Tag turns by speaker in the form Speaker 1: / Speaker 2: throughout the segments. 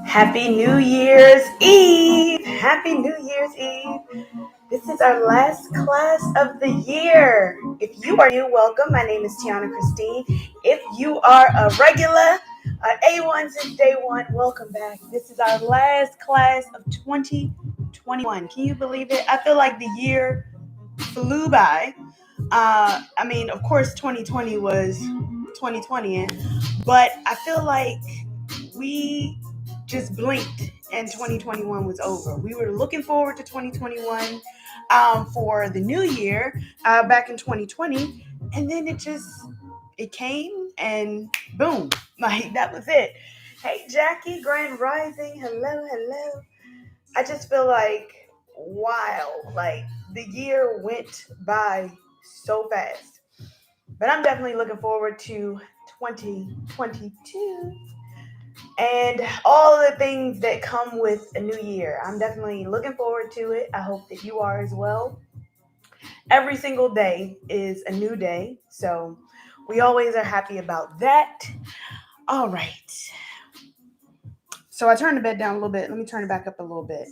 Speaker 1: Happy New Year's Eve! Happy New Year's Eve! This is our last class of the year. If you are new, welcome. My name is Tianna Christine. If you are a regular, A1 since day one, welcome back. This is our last class of 2021. Can you believe it? I feel like the year flew by. Of course, 2020 was 2020, but I feel like we just blinked and 2021 was over. We were looking forward to 2021 for the new year back in 2020, and then it came and boom, like that was it. Hey Jackie, Grand Rising, hello. I just feel like wow, like the year went by so fast. But I'm definitely looking forward to 2022 and all the things that come with a new year. I'm definitely looking forward to it. I hope that you are as well. Every single day is a new day, so we always are happy about that. All right. So I turned the bed down a little bit. Let me turn it back up a little bit.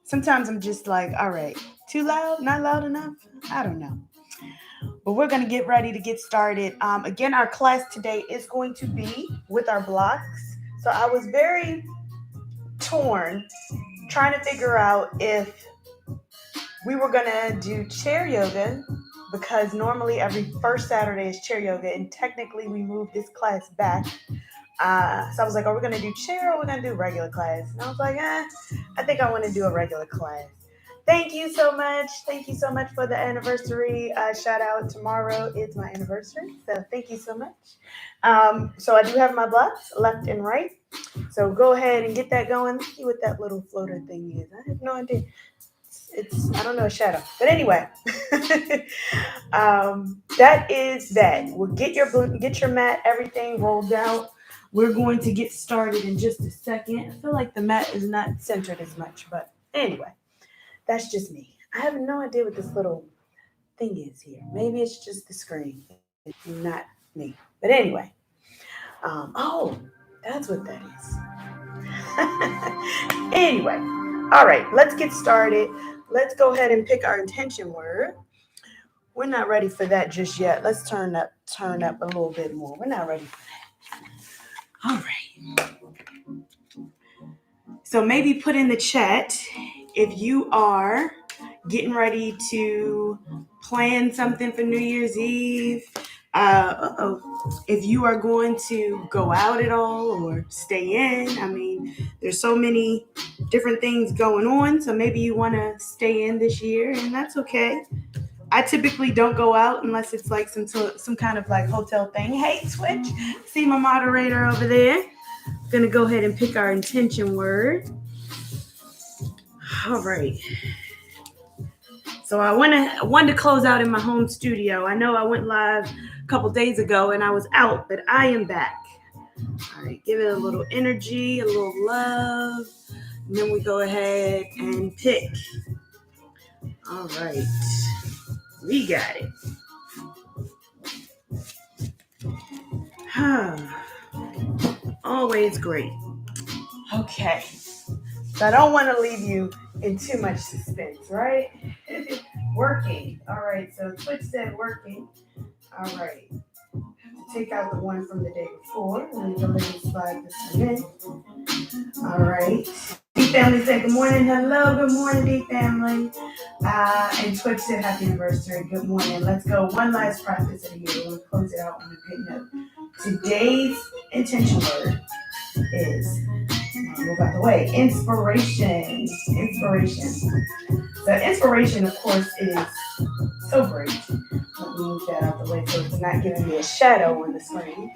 Speaker 1: Sometimes I'm just like, all right, too loud, not loud enough. I don't know. But we're going to get ready to get started. Again, our class today is going to be with our blocks. So I was very torn trying to figure out if we were going to do chair yoga because normally every first Saturday is chair yoga, and technically we moved this class back. So I was like, are we going to do chair or are we going to do regular class? And I was like, I think I want to do a regular class. Thank you so much. Thank you so much for the anniversary. Shout out. Tomorrow is my anniversary. So thank you so much. So I do have my blocks left and right. So go ahead and get that going. Let's see what that little floater thing is. I have no idea. It's I don't know, a shadow. But anyway, that is that. We'll get your mat, everything rolled out. We're going to get started in just a second. I feel like the mat is not centered as much, but anyway. That's just me. I have no idea what this little thing is here. Maybe it's just the screen, not me. But anyway, that's what that is. Anyway, all right, let's get started. Let's go ahead and pick our intention word. We're not ready for that just yet. Let's turn up a little bit more. We're not ready for that. All right. So maybe put in the chat if you are getting ready to plan something for New Year's Eve. If you are going to go out at all or stay in. I mean, there's so many different things going on. So maybe you want to stay in this year, and that's okay. I typically don't go out unless it's like some kind of like hotel thing. Hey, Twitch, see my moderator over there. Gonna go ahead and pick our intention word. All right. So I wanted to close out in my home studio. I know I went live a couple days ago and I was out, but I am back. All right, give it a little energy, a little love, and then we go ahead and pick. All right, we got it. Always great. Okay. So I don't want to leave you in too much suspense, right? Working. All right. So Twitch said working. All right. Have to take out the one from the day before. Let me go ahead and slide this one in. All right. D family said good morning. Hello. Good morning, D family. And Twitch said happy anniversary. Good morning. Let's go. One last practice of the year. We're going to close it out on a good note. Today's intention word is, move out the way, inspiration. So inspiration, of course, is so great. Let me move that out the way so it's not giving me a shadow on the screen.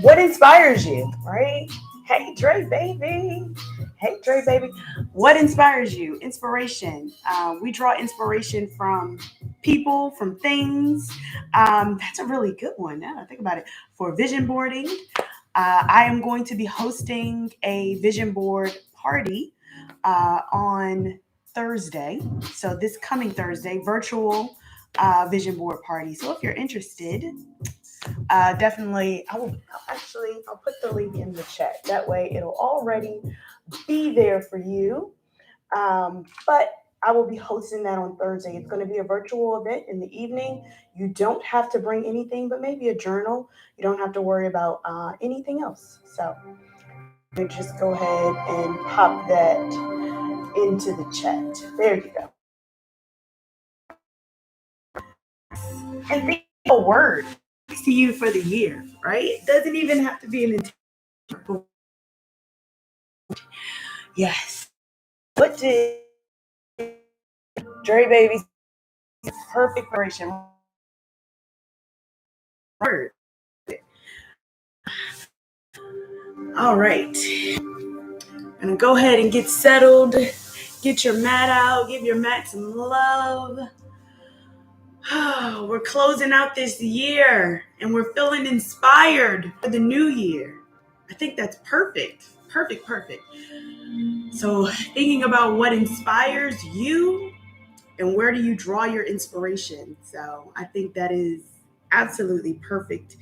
Speaker 1: What inspires you, right? Hey, Dre, baby. What inspires you? Inspiration. We draw inspiration from people, from things. That's a really good one. Now that I think about it. For vision boarding, I am going to be hosting a vision board party on Thursday. So this coming Thursday, virtual vision board party. So if you're interested, Definitely, I'll put the link in the chat. That way it'll already be there for you. But I will be hosting that on Thursday. It's going to be a virtual event in the evening. You don't have to bring anything, but maybe a journal. You don't have to worry about anything else. So you just go ahead and pop that into the chat. There you go. And think a word to you for the year, right? It doesn't even have to be an intentional. Yes. What did Dre Baby's perfect version word? All right. I'm gonna go ahead and get settled. Get your mat out. Give your mat some love. We're closing out this year and we're feeling inspired for the new year. I think that's perfect. Perfect, perfect. So, thinking about what inspires you and where do you draw your inspiration? So, I think that is absolutely perfect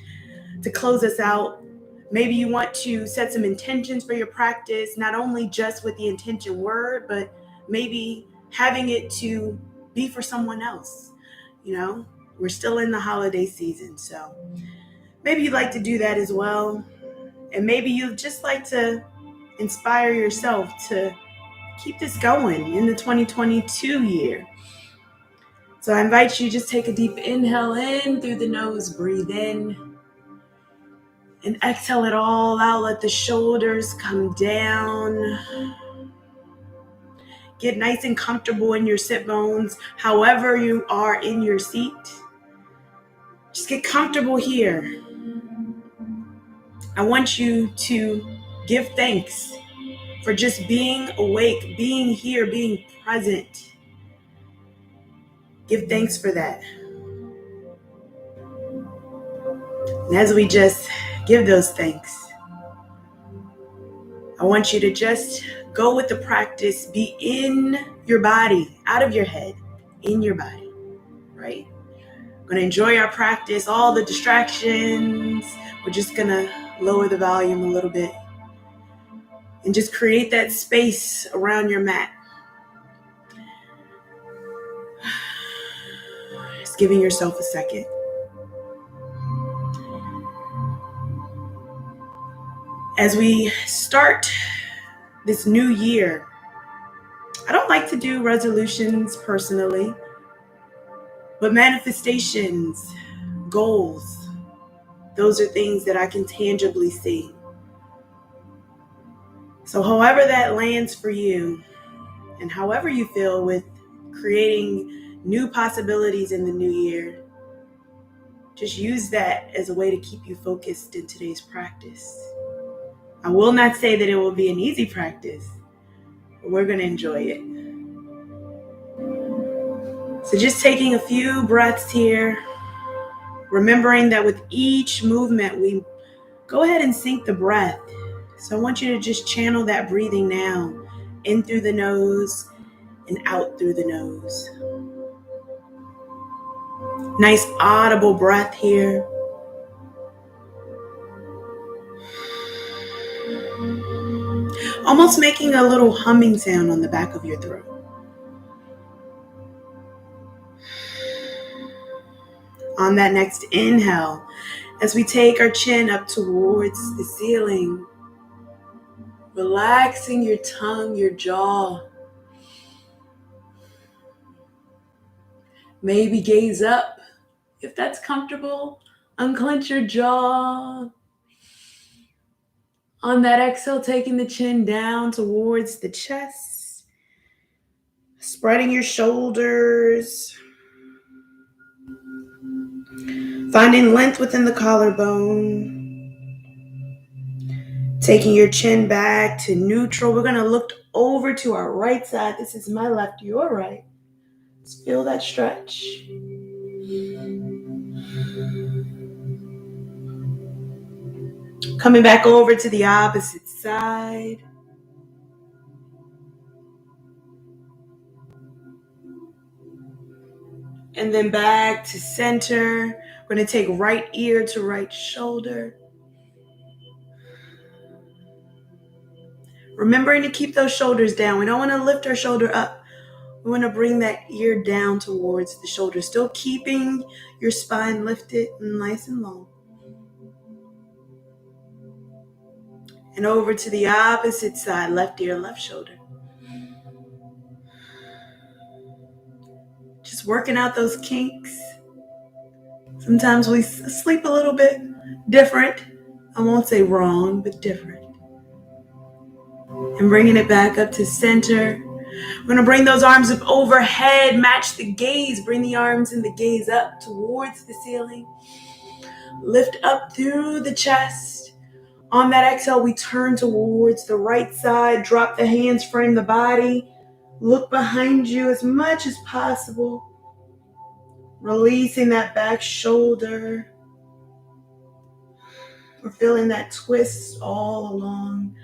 Speaker 1: to close us out. Maybe you want to set some intentions for your practice, not only just with the intention word, but maybe having it to be for someone else. You know, we're still in the holiday season, so maybe you'd like to do that as well. And maybe you'd just like to inspire yourself to keep this going in the 2022 year. So I invite you to just take a deep inhale in through the nose, breathe in, and exhale it all out. Let the shoulders come down. Get nice and comfortable in your sit bones, however you are in your seat. Just get comfortable here. I want you to give thanks for just being awake, being here, being present. Give thanks for that. And as we just give those thanks, I want you to just go with the practice, be in your body, out of your head, in your body, right? We're going to enjoy our practice, all the distractions. We're just going to lower the volume a little bit and just create that space around your mat. Just giving yourself a second. As we start this new year, I don't like to do resolutions personally, but manifestations, goals, those are things that I can tangibly see. So however that lands for you and however you feel with creating new possibilities in the new year, just use that as a way to keep you focused in today's practice. I will not say that it will be an easy practice, but we're going to enjoy it. So just taking a few breaths here, remembering that with each movement, we go ahead and sync the breath. So I want you to just channel that breathing now, in through the nose and out through the nose. Nice audible breath here. Almost making a little humming sound on the back of your throat. On that next inhale, as we take our chin up towards the ceiling, relaxing your tongue, your jaw. Maybe gaze up if that's comfortable. Unclench your jaw. On that exhale, taking the chin down towards the chest. Spreading your shoulders. Finding length within the collarbone. Taking your chin back to neutral. We're going to look over to our right side. This is my left, your right. Let's feel that stretch. Coming back over to the opposite side. And then back to center. We're going to take right ear to right shoulder. Remembering to keep those shoulders down. We don't want to lift our shoulder up. We want to bring that ear down towards the shoulder, still keeping your spine lifted and nice and long. And over to the opposite side, left ear, left shoulder. Just working out those kinks. Sometimes we sleep a little bit different. I won't say wrong, but different. And bringing it back up to center. We're going to bring those arms up overhead, match the gaze. Bring the arms and the gaze up towards the ceiling. Lift up through the chest. On that exhale, we turn towards the right side. Drop the hands, frame the body. Look behind you as much as possible. Releasing that back shoulder. We're feeling that twist all along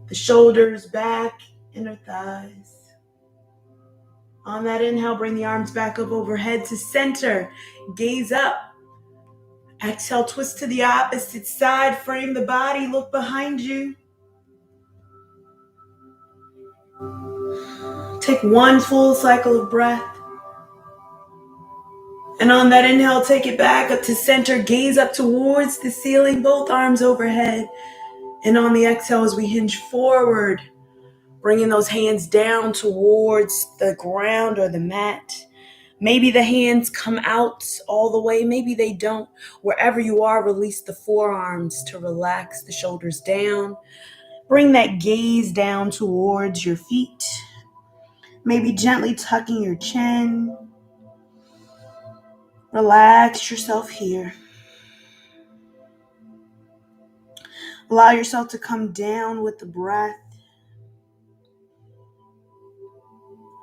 Speaker 1: the shoulders, back, inner thighs. On that inhale, bring the arms back up overhead to center. Gaze up. Exhale, twist to the opposite side. Frame the body. Look behind you. Take one full cycle of breath. And on that inhale, take it back up to center. Gaze up towards the ceiling. Both arms overhead. And on the exhale, as we hinge forward, bringing those hands down towards the ground or the mat. Maybe the hands come out all the way. Maybe they don't. Wherever you are, release the forearms to relax the shoulders down. Bring that gaze down towards your feet. Maybe gently tucking your chin. Relax yourself here. Allow yourself to come down with the breath.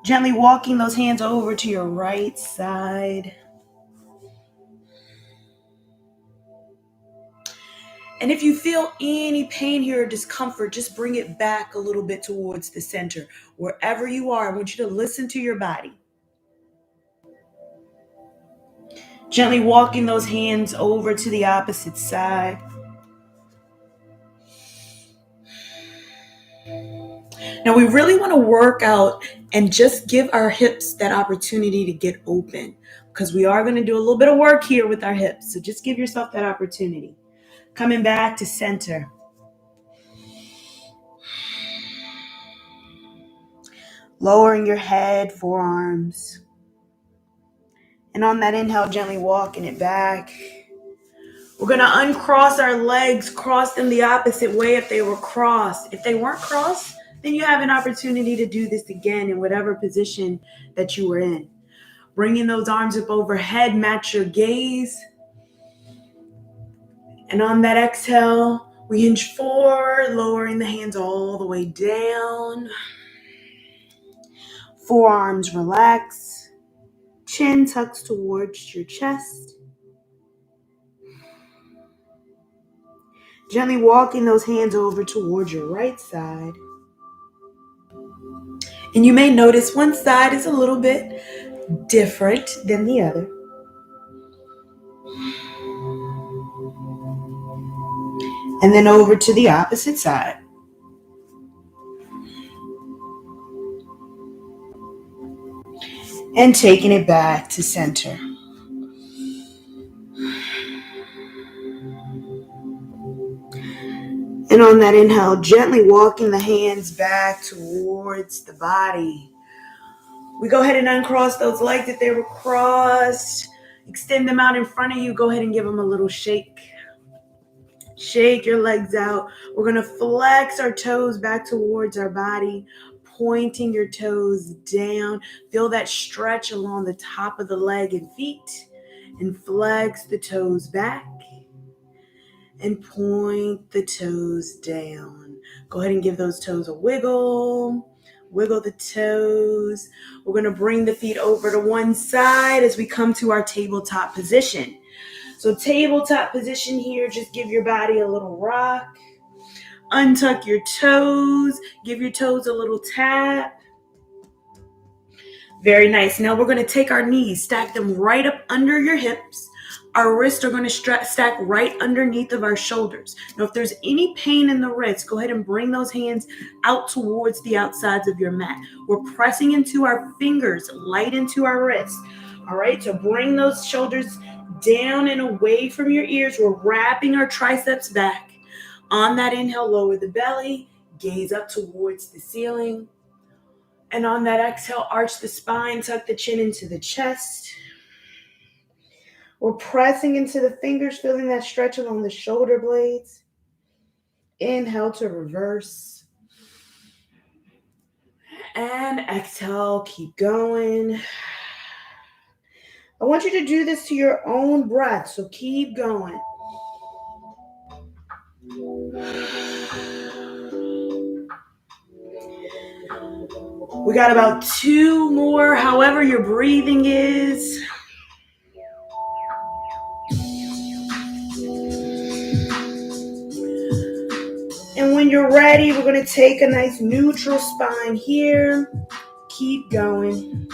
Speaker 1: Gently walking those hands over to your right side. And if you feel any pain here or discomfort, just bring it back a little bit towards the center. Wherever you are, I want you to listen to your body. Gently walking those hands over to the opposite side. Now we really want to work out and just give our hips that opportunity to get open, because we are going to do a little bit of work here with our hips. So just give yourself that opportunity. Coming back to center. Lowering your head, forearms. And on that inhale, gently walking it back. We're going to uncross our legs, cross them the opposite way if they were crossed. If they weren't crossed, then you have an opportunity to do this again in whatever position that you were in. Bringing those arms up overhead, match your gaze. And on that exhale, we hinge forward, lowering the hands all the way down. Forearms relax. Chin tucks towards your chest. Gently walking those hands over towards your right side. And you may notice one side is a little bit different than the other. And then over to the opposite side. And taking it back to center. And on that inhale, gently walking the hands back towards the body. We go ahead and uncross those legs if they were crossed. Extend them out in front of you. Go ahead and give them a little shake. Shake your legs out. We're going to flex our toes back towards our body, pointing your toes down. Feel that stretch along the top of the leg and feet. And flex the toes back. And point the toes down. Go ahead and give those toes a wiggle. Wiggle the toes. We're going to bring the feet over to one side as we come to our tabletop position. So tabletop position here, just give your body a little rock. Untuck your toes. Give your toes a little tap. Very nice. Now we're going to take our knees, stack them right up under your hips. Our wrists are going to stack right underneath of our shoulders. Now, if there's any pain in the wrists, go ahead and bring those hands out towards the outsides of your mat. We're pressing into our fingers, light into our wrists. All right, so bring those shoulders down and away from your ears. We're wrapping our triceps back. On that inhale, lower the belly, gaze up towards the ceiling. And on that exhale, arch the spine, tuck the chin into the chest. We're pressing into the fingers, feeling that stretch along the shoulder blades. Inhale to reverse. And exhale, keep going. I want you to do this to your own breath, so keep going. We got about 2 more, however your breathing is. And when you're ready, we're going to take a nice neutral spine here. Keep going.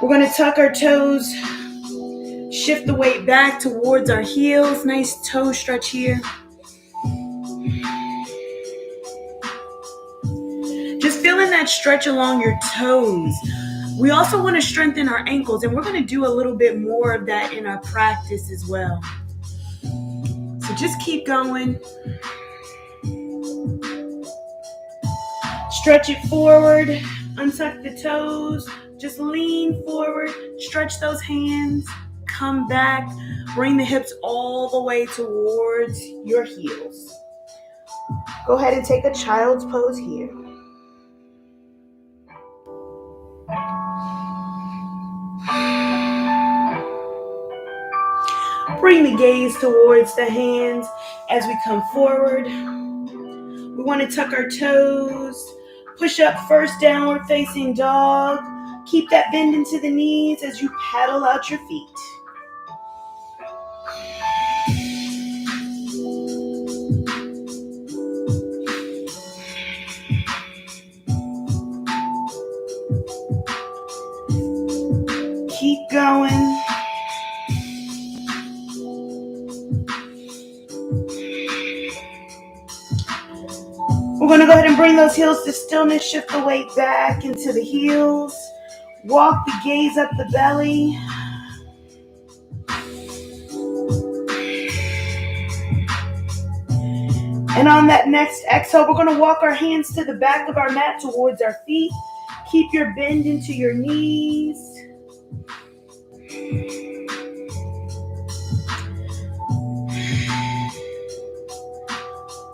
Speaker 1: We're going to tuck our toes, shift the weight back towards our heels. Nice toe stretch here. Just feeling that stretch along your toes. We also want to strengthen our ankles, and we're going to do a little bit more of that in our practice as well. So just keep going. Stretch it forward, untuck the toes, just lean forward, stretch those hands, come back, bring the hips all the way towards your heels. Go ahead and take a child's pose here. Bring the gaze towards the hands as we come forward. We want to tuck our toes, push up first downward facing dog. Keep that bend into the knees as you paddle out your feet. Keep going. We're going to go ahead and bring those heels to stillness, shift the weight back into the heels, walk the gaze up the belly. And on that next exhale, we're going to walk our hands to the back of our mat towards our feet. Keep your bend into your knees.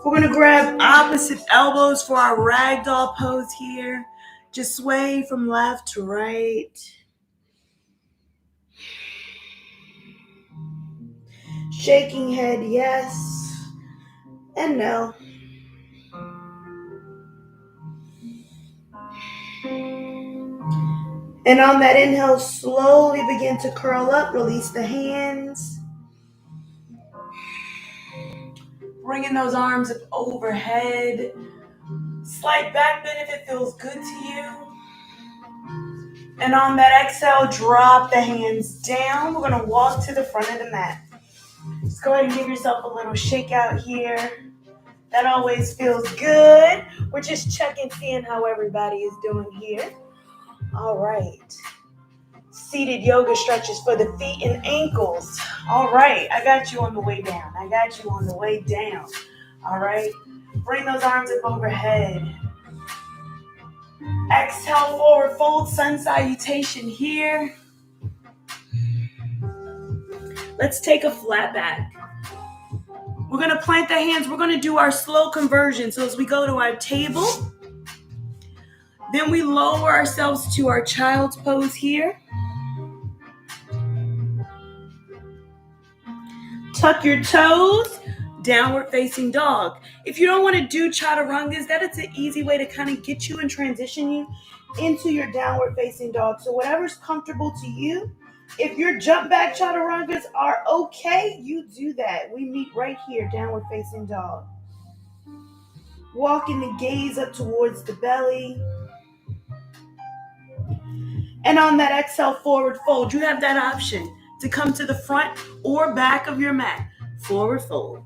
Speaker 1: We're going to grab opposite elbows for our Ragdoll Pose here. Just sway from left to right. Shaking head, yes and no. And on that inhale, slowly begin to curl up, release the hands. Bringing those arms up overhead. Slight back bend if it feels good to you. And on that exhale, drop the hands down. We're going to walk to the front of the mat. Just go ahead and give yourself a little shake out here. That always feels good. We're just checking, seeing how everybody is doing here. All right. Seated yoga stretches for the feet and ankles. All right. I got you on the way down. All right. Bring those arms up overhead. Exhale, forward fold, sun salutation here. Let's take a flat back. We're going to plant the hands. We're going to do our slow conversion. So as we go to our table, then we lower ourselves to our child's pose here. Tuck your toes, downward facing dog. If you don't want to do chaturangas, that is an easy way to kind of get you and transition you into your downward facing dog. So whatever's comfortable to you. If your jump back chaturangas are okay, you do that. We meet right here, downward facing dog. Walking the gaze up towards the belly. And on that exhale, forward fold, you have that option. to come to the front or back of your mat. Forward fold.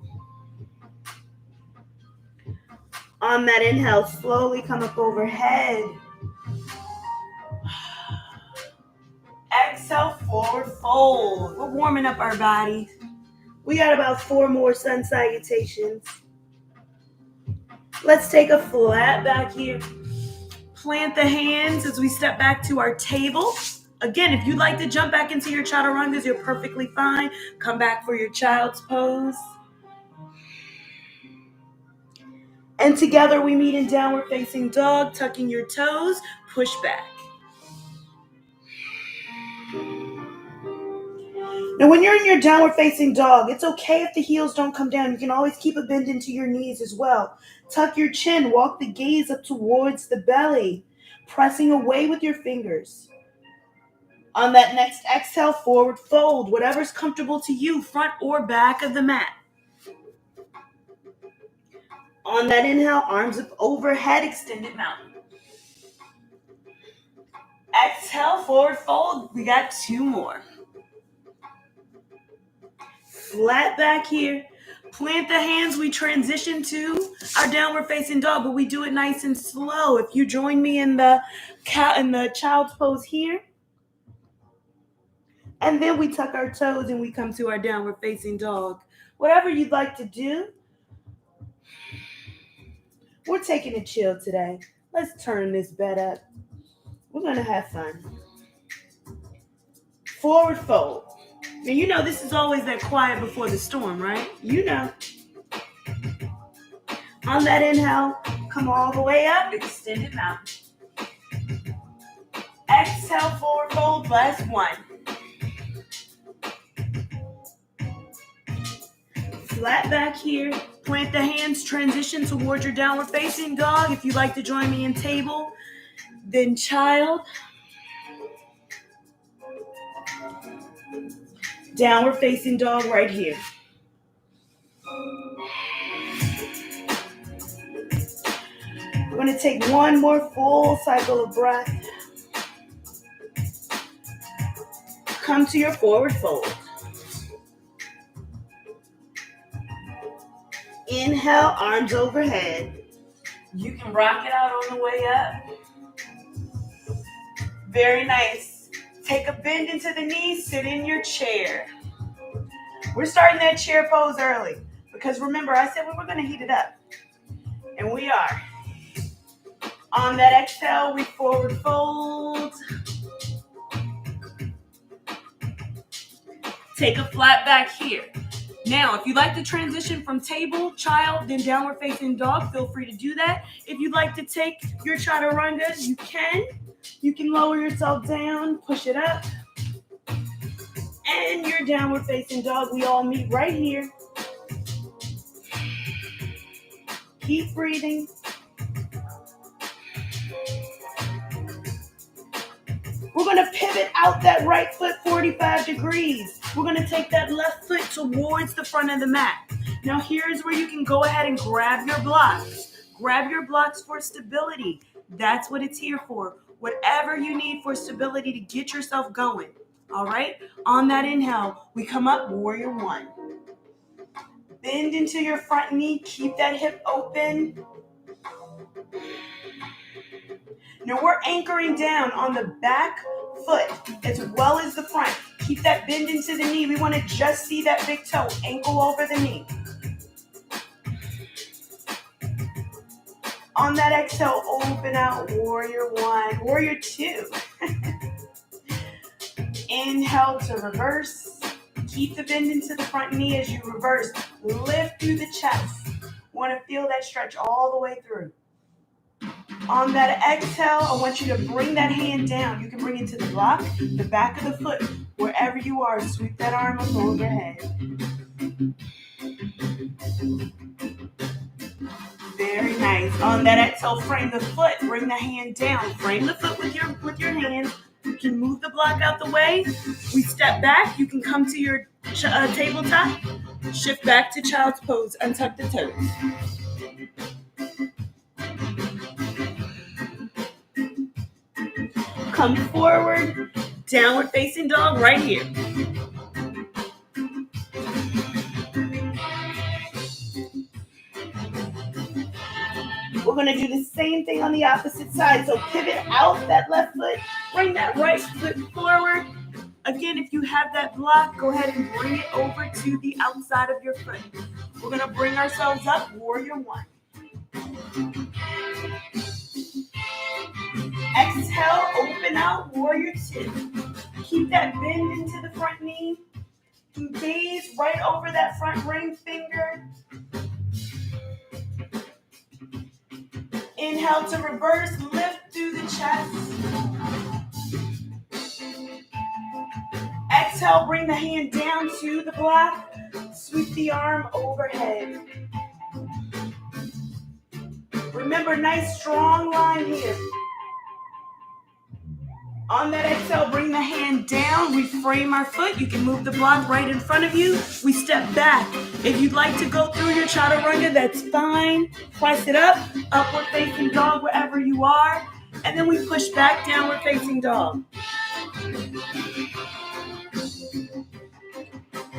Speaker 1: On that inhale, slowly come up overhead. Exhale, forward fold. We're warming up our bodies. We got about 4 more sun salutations. Let's take a flat back here. Plant the hands as we step back to our table. Again, if you'd like to jump back into your chaturangas, you're perfectly fine. Come back for your child's pose. And together we meet in downward facing dog, tucking your toes, push back. Now, when you're in your downward facing dog, it's okay if the heels don't come down. You can always keep a bend into your knees as well. Tuck your chin, walk the gaze up towards the belly, pressing away with your fingers. On that next exhale, forward fold, whatever's comfortable to you, front or back of the mat. On that inhale, arms up overhead, extended mountain. Exhale, forward fold. We got 2 more. Flat back here. Plant the hands. We transition to our downward facing dog, but we do it nice and slow. If you join me in the child's pose here, and then we tuck our toes and we come to our downward facing dog. Whatever you'd like to do. We're taking a chill today. Let's turn this bed up. We're going to have fun. Forward fold. Now, you know this is always that quiet before the storm, right? You know. On that inhale, come all the way up, extended mountain. Exhale, forward fold, last 1. Flat back here. Plant the hands, transition towards your downward facing dog. If you'd like to join me in table, then child. Downward facing dog right here. We're going to take 1 more full cycle of breath. Come to your forward fold. Inhale, arms overhead. You can rock it out on the way up. Very nice. Take a bend into the knees, sit in your chair. We're starting that chair pose early because remember I said we were going to heat it up. And we are. On that exhale, we forward fold. Take a flat back here. Now, if you'd like to transition from table, child, then downward facing dog, feel free to do that. If you'd like to take your chaturanga, you can. You can lower yourself down, push it up. And your downward facing dog, we all meet right here. Keep breathing. We're going to pivot out that right foot 45 degrees. We're going to take that left foot towards the front of the mat. Now here's where you can go ahead and grab your blocks. Grab your blocks for stability. That's what it's here for. Whatever you need for stability to get yourself going. All right? On that inhale, we come up, warrior 1. Bend into your front knee. Keep that hip open. Now we're anchoring down on the back foot as well as the front. Keep that bend into the knee. We want to just see that big toe, ankle over the knee. On that exhale, open out, warrior 1, warrior 2. Inhale to reverse. Keep the bend into the front knee as you reverse. Lift through the chest. Want to feel that stretch all the way through. On that exhale, I want you to bring that hand down. You can bring it to the block, the back of the foot, wherever you are. Sweep that arm up overhead. Very nice. On that exhale, frame the foot. Bring the hand down. Frame the foot with your hand. You can move the block out the way. We step back. You can come to your tabletop. Shift back to child's pose. Untuck the toes. Come forward. Downward facing dog right here. We're going to do the same thing on the opposite side. So pivot out that left foot, bring that right foot forward. Again, if you have that block, go ahead and bring it over to the outside of your foot. We're going to bring ourselves up, warrior one. Exhale, open out, warrior two. Keep that bend into the front knee. Gaze right over that front ring finger. Inhale to reverse, lift through the chest. Exhale, bring the hand down to the block. Sweep the arm overhead. Remember, nice strong line here. On that exhale, bring the hand down. We frame our foot. You can move the block right in front of you. We step back. If you'd like to go through your chaturanga, that's fine. Press it up, upward facing dog wherever you are. And then we push back, downward facing dog.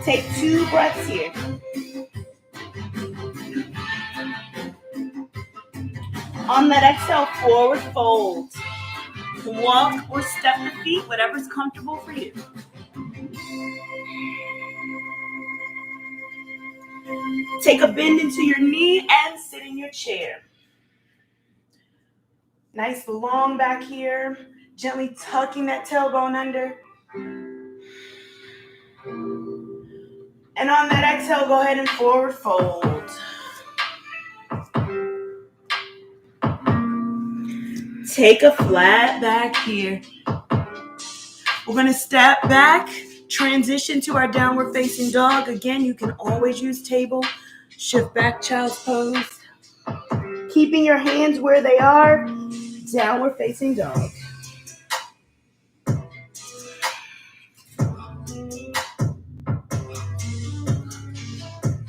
Speaker 1: Take 2 breaths here. On that exhale, forward fold. Walk or step the feet, whatever's comfortable for you. Take a bend into your knee and sit in your chair. Nice long back here. Gently tucking that tailbone under. And on that exhale, go ahead and forward fold. Take a flat back here. We're going to step back, transition to our downward facing dog. Again, you can always use table. Shift back, child's pose. Keeping your hands where they are, downward facing dog.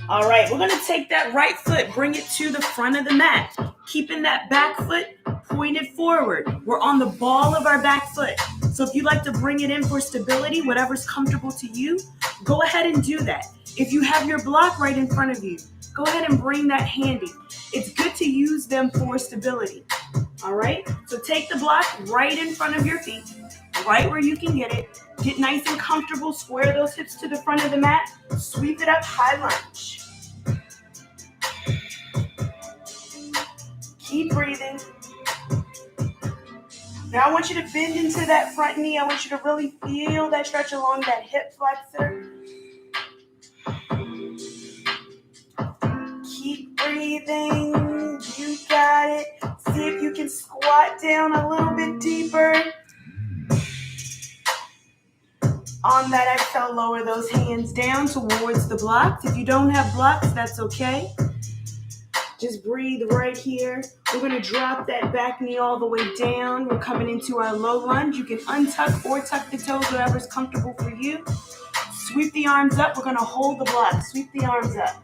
Speaker 1: All right, we're going to take that right foot, bring it to the front of the mat. Keeping that back foot pointed forward. We're on the ball of our back foot. So if you'd like to bring it in for stability, whatever's comfortable to you, go ahead and do that. If you have your block right in front of you, go ahead and bring that handy. It's good to use them for stability. All right? So take the block right in front of your feet, right where you can get it. Get nice and comfortable. Square those hips to the front of the mat. Sweep it up, high lunge. Keep breathing. Now I want you to bend into that front knee. I want you to really feel that stretch along that hip flexor. Keep breathing. You got it. See if you can squat down a little bit deeper. On that exhale, lower those hands down towards the blocks. If you don't have blocks, that's okay. Just breathe right here. We're going to drop that back knee all the way down. We're coming into our low lunge. You can untuck or tuck the toes, whatever's comfortable for you. Sweep the arms up. We're going to hold the block. Sweep the arms up.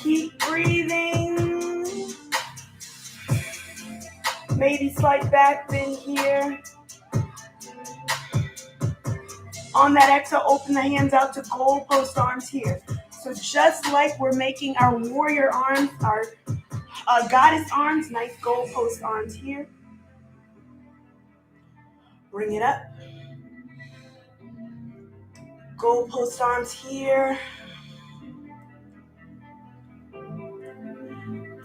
Speaker 1: Keep breathing. Maybe slight back bend here. On that exhale, open the hands out to goalpost arms here. So just like we're making our warrior arms, our goddess arms, nice goalpost arms here. Bring it up. Goalpost arms here.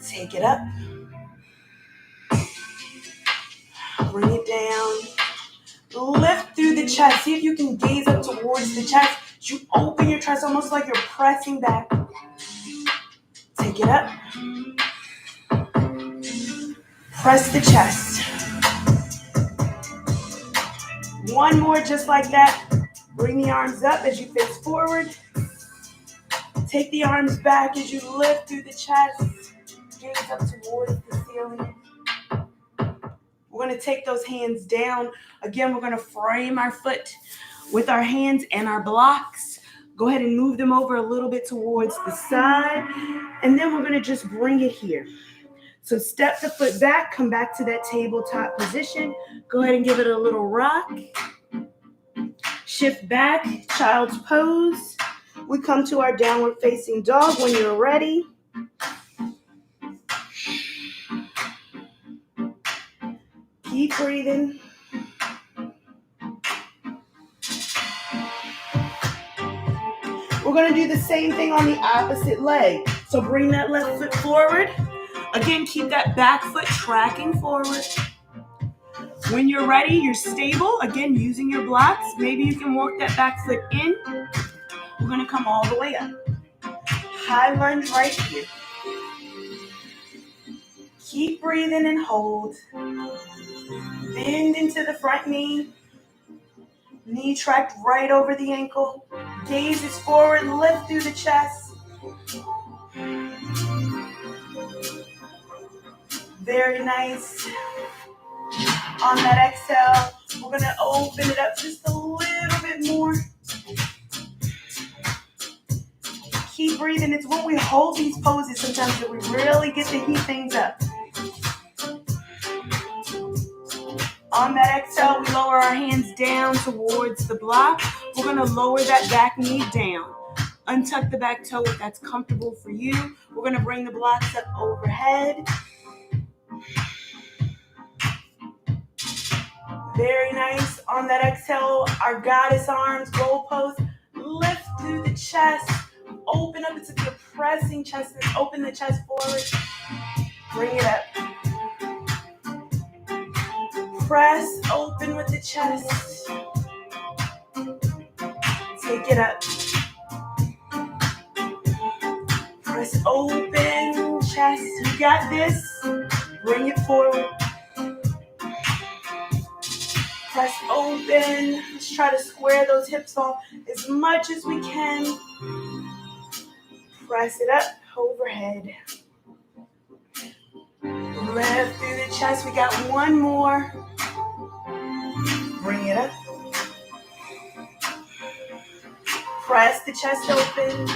Speaker 1: Take it up. Bring it down. Lift through the chest. See if you can gaze up towards the chest. You open your chest almost like you're pressing back. Take it up. Press the chest. One more just like that. Bring the arms up as you face forward. Take the arms back as you lift through the chest. Gaze up towards the ceiling. We're going to take those hands down. Again, we're going to frame our foot with our hands and our blocks. Go ahead and move them over a little bit towards the side. And then we're going to just bring it here. So step the foot back, come back to that tabletop position. Go ahead and give it a little rock. Shift back, child's pose. We come to our downward facing dog when you're ready. Keep breathing. We're going to do the same thing on the opposite leg. So bring that left foot forward. Again, keep that back foot tracking forward. When you're ready, you're stable. Again, using your blocks. Maybe you can walk that back foot in. We're going to come all the way up. High lunge right here. Keep breathing and hold. Bend into the front knee. Knee tracked right over the ankle. Gaze is forward, lift through the chest. Very nice. On that exhale, we're going to open it up just a little bit more. Keep breathing. It's when we hold these poses sometimes that we really get to heat things up. On that exhale, we lower our hands down towards the block. We're going to lower that back knee down. Untuck the back toe if that's comfortable for you. We're going to bring the blocks up overhead. Very nice. On that exhale, our goddess arms, roll pose. Lift through the chest. Open up. It's like you're pressing chest and open the chest forward. Bring it up. Press open with the chest. Take it up. Press open, chest. You got this. Bring it forward. Press open. Let's try to square those hips off as much as we can. Press it up, overhead. Lift through the chest. We got one more. Bring it up. Press the chest open.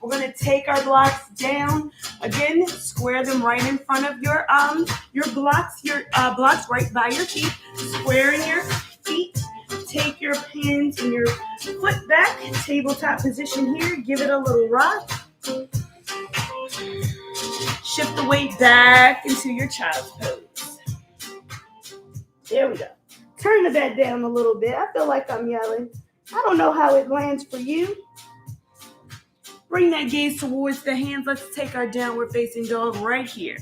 Speaker 1: We're going to take our blocks down. Again, square them right in front of your blocks. Your blocks right by your feet. Squaring your feet. Take your hands and your foot back. Tabletop position here. Give it a little rock. Shift the weight back into your child's pose. There we go. Turn the bed down a little bit. I feel like I'm yelling. I don't know how it lands for you. Bring that gaze towards the hands. Let's take our downward facing dog right here.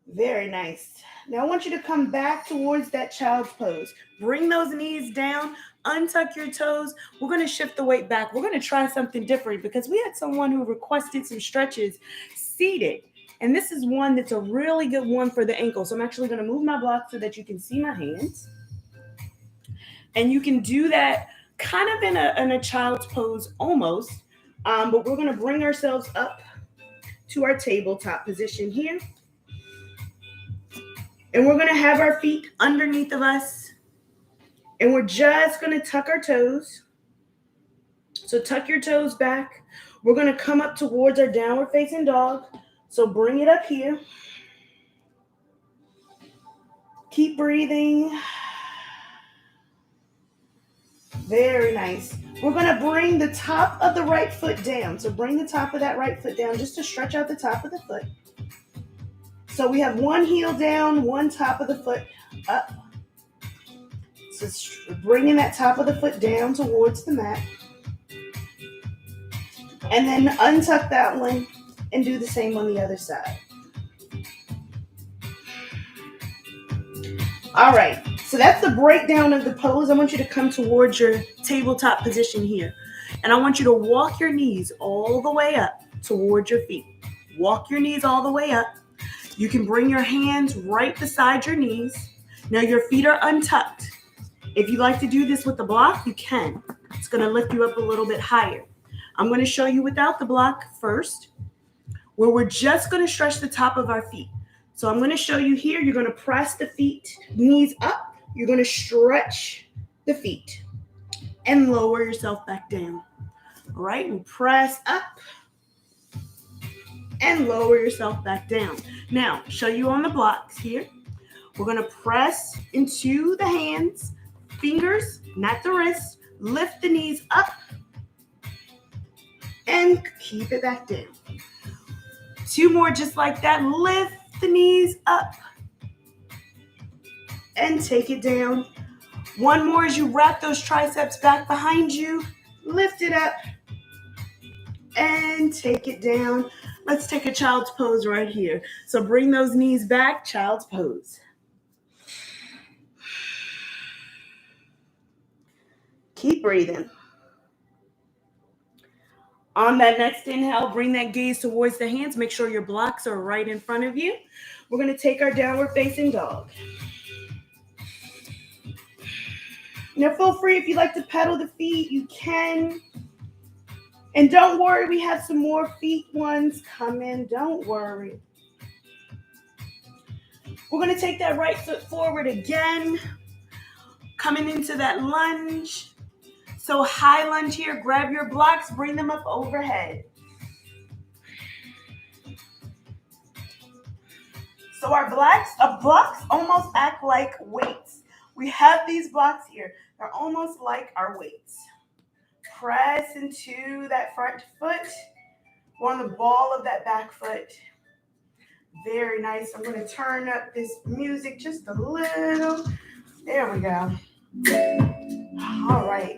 Speaker 1: Very nice. Now I want you to come back towards that child's pose. Bring those knees down. Untuck your toes. We're going to shift the weight back. We're going to try something different because we had someone who requested some stretches seated. And this is one that's a really good one for the ankle. So I'm actually going to move my block so that you can see my hands. And you can do that kind of in a child's pose almost. But we're going to bring ourselves up to our tabletop position here. And we're going to have our feet underneath of us. And we're just going to tuck our toes. So tuck your toes back. We're going to come up towards our downward facing dog. So bring it up here. Keep breathing. Very nice. We're going to bring the top of the right foot down. So bring the top of that right foot down just to stretch out the top of the foot. So we have one heel down, one top of the foot up. So bringing that top of the foot down towards the mat. And then untuck that one and do the same on the other side. All right, so that's the breakdown of the pose. I want you to come towards your tabletop position here. And I want you to walk your knees all the way up towards your feet. Walk your knees all the way up. You can bring your hands right beside your knees. Now your feet are untucked. If you like to do this with the block, you can. It's going to lift you up a little bit higher. I'm going to show you without the block first, where we're just going to stretch the top of our feet. So I'm going to show you here. You're going to press the feet, knees up. You're going to stretch the feet and lower yourself back down. All right, and press up and lower yourself back down. Now, show you on the blocks here. We're going to press into the hands, fingers, not the wrists. Lift the knees up and keep it back down. 2 more just like that. Lift the knees up and take it down. 1 more as you wrap those triceps back behind you. Lift it up and take it down. Let's take a child's pose right here. So bring those knees back, child's pose. Keep breathing. On that next inhale, bring that gaze towards the hands. Make sure your blocks are right in front of you. We're going to take our downward facing dog. Now feel free, if you like to pedal the feet, you can. And don't worry, we have some more feet ones coming. Don't worry. We're going to take that right foot forward again. Coming into that lunge. So high lunge here. Grab your blocks, bring them up overhead. So our blocks almost act like weights. We have these blocks here. They're almost like our weights. Press into that front foot. We're on the ball of that back foot. Very nice. I'm going to turn up this music just a little. There we go. All right.